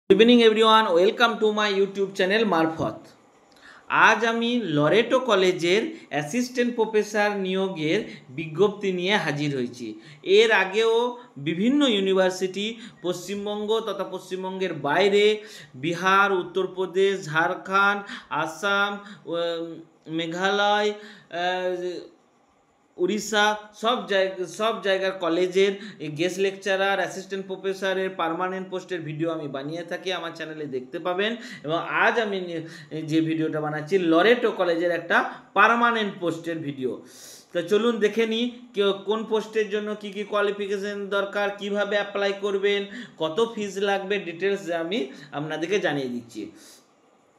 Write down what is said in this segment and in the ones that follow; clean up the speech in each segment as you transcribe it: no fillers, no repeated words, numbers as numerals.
Good evening everyone welcome to my YouTube channel मार्फत। आज आमी लरेटो कलेजेर अ্যাসিস্ট্যান্ট प्रफेसर नियोगेर विज्ञप्ति निये हाजिर हয়েছি। एर आगेও विभिन्न यूनिभार्सिटी पश्चिमबंग तथा पश्चिमबंगेर बाइरे बिहार, उत्तर प्रदेश, झारखंड, आसाम, मेघालय, उड़ीसा सब जगह कलेजेर guest lecturer assistant professor permanent पोस्टर भिडियो आमी बानिये थाकी आमार चैनेले देखते पाबेन। एबं आज आमी जे भिडियोटा बानाच्छि लरेटो कलेजेर एकटा पार्मानेंट पोस्टर भिडियो। तो चलुन देखे नी कोन पोस्टर जोन्नो की क्वालिफिकेशन दरकार, किभाबे अप्लाई करबेन, कत फिज लागबे, डिटेल्स आमी आपनादेरके जानिये दिच्छि।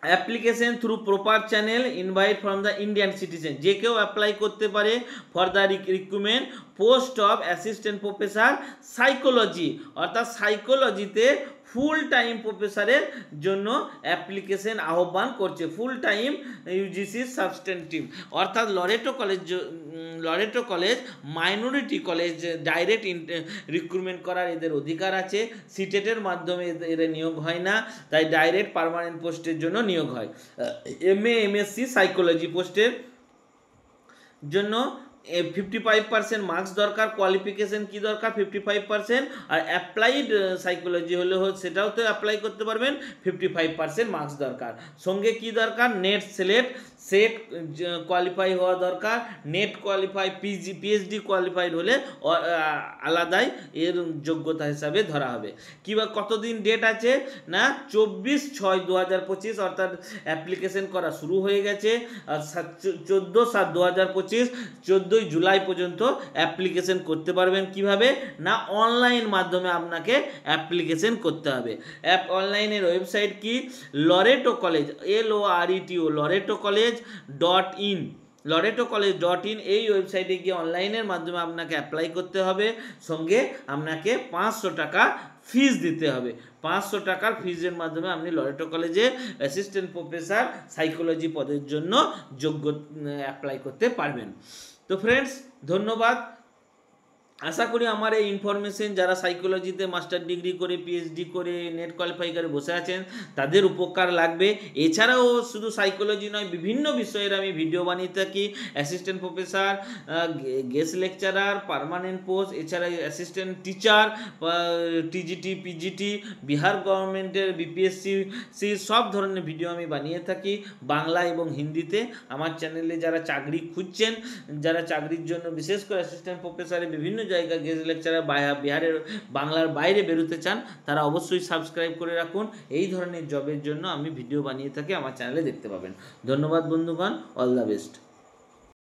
Application through proper channel invite from the Indian citizen, যে কেউ অ্যাপ্লাই করতে পারে for the recruitment post of assistant professor psychology, অর্থাৎ সাইকোলজিতে ফুল টাইম প্রফেসরের জন্য অ্যাপ্লিকেশন আহ্বান করছে। ফুল টাইম ইউজিসি সাবস্টেন্টিভ, অর্থাৎ Loreto college minority college direct recruitment করার এদের অধিকার আছে। সিটেটের মাধ্যমে এদের নিয়োগ হয় না, তাই ডাইরেক্ট পার্মানেন্ট পোস্টের জন্য নিয়োগ হয়। এমএ এমএসসি সাইকোলজি পোস্টের জন্য 55% মার্কস দরকার। কোয়ালিফিকেশন কি দরকার 55%, আর অ্যাপ্লাইড সাইকোলজি হলে সেটাও তো অ্যাপ্লাই করতে পারবেন, 55% মার্কস দরকার। সঙ্গে কি দরকার, নেট সেট কোয়ালিফাই হওয়া দরকার। নেট কোয়ালিফাই, পিএইচডি কোয়ালিফাইড হলে আলাদাই এর যোগ্যতা হিসাবে ধরা হবে। কিংবা কতদিন ডেট আছে না 24/6/2025, অর্থাৎ অ্যাপ্লিকেশন করা শুরু হয়ে গেছে। আর 14/7/2025 14 জুলাই পর্যন্ত অ্যাপ্লিকেশন করতে পারবেন। কিভাবে না অনলাইন মাধ্যমে আপনাকে অ্যাপ্লিকেশন করতে হবে। অনলাইনের ওয়েবসাইট কি Loreto college LORETO loretoccollege.in loretoccollege.in এই ওয়েবসাইটে গিয়ে অনলাইনের মাধ্যমে আপনাকে অ্যাপ্লাই করতে হবে। সঙ্গে আপনাকে 500 টাকা ফিজ দিতে হবে। 500 টাকার ফিজের মাধ্যমে আপনি লরেটো কলেজে অ্যাসিস্ট্যান্ট প্রফেসর সাইকোলজি পদের জন্য যোগ্য অ্যাপ্লাই করতে পারবেন। তো ফ্রেন্ডস ধন্যবাদ। আশা করি আমার এই ইনফরমেশন যারা সাইকোলজিতে মাস্টার ডিগ্রি করে পিএইচডি করে নেট কোয়ালিফাই করে বসে আছেন তাদের উপকার লাগবে। এছাড়াও শুধু সাইকোলজি নয়, বিভিন্ন বিষয়ের আমি ভিডিও বানিয়ে থাকি। Assistant professor, guest lecturer, permanent post, এছাড়া assistant teacher, TGT, PGT, Bihar গভর্নমেন্টের বিপিএসসি সব ধরনের ভিডিও আমি বানিয়ে থাকি বাংলা এবং হিন্দিতে। আমার চ্যানেলে যারা চাকরি খুঁজছেন, যারা চাকরির জন্য বিশেষ করে অ্যাসিস্ট্যান্ট প্রফেসরের বিভিন্ন জায়গায় গেস্ট লেকচারার বিহারের বাংলার বাইরে বেরোতে চান, তারা অবশ্যই সাবস্ক্রাইব করে রাখুন। এই ধরনের জবের জন্য আমি ভিডিও বানিয়ে থাকি, আমার চ্যানেলে দেখতে পাবেন। ধন্যবাদ বন্ধুগণ, অল দ্য বেস্ট।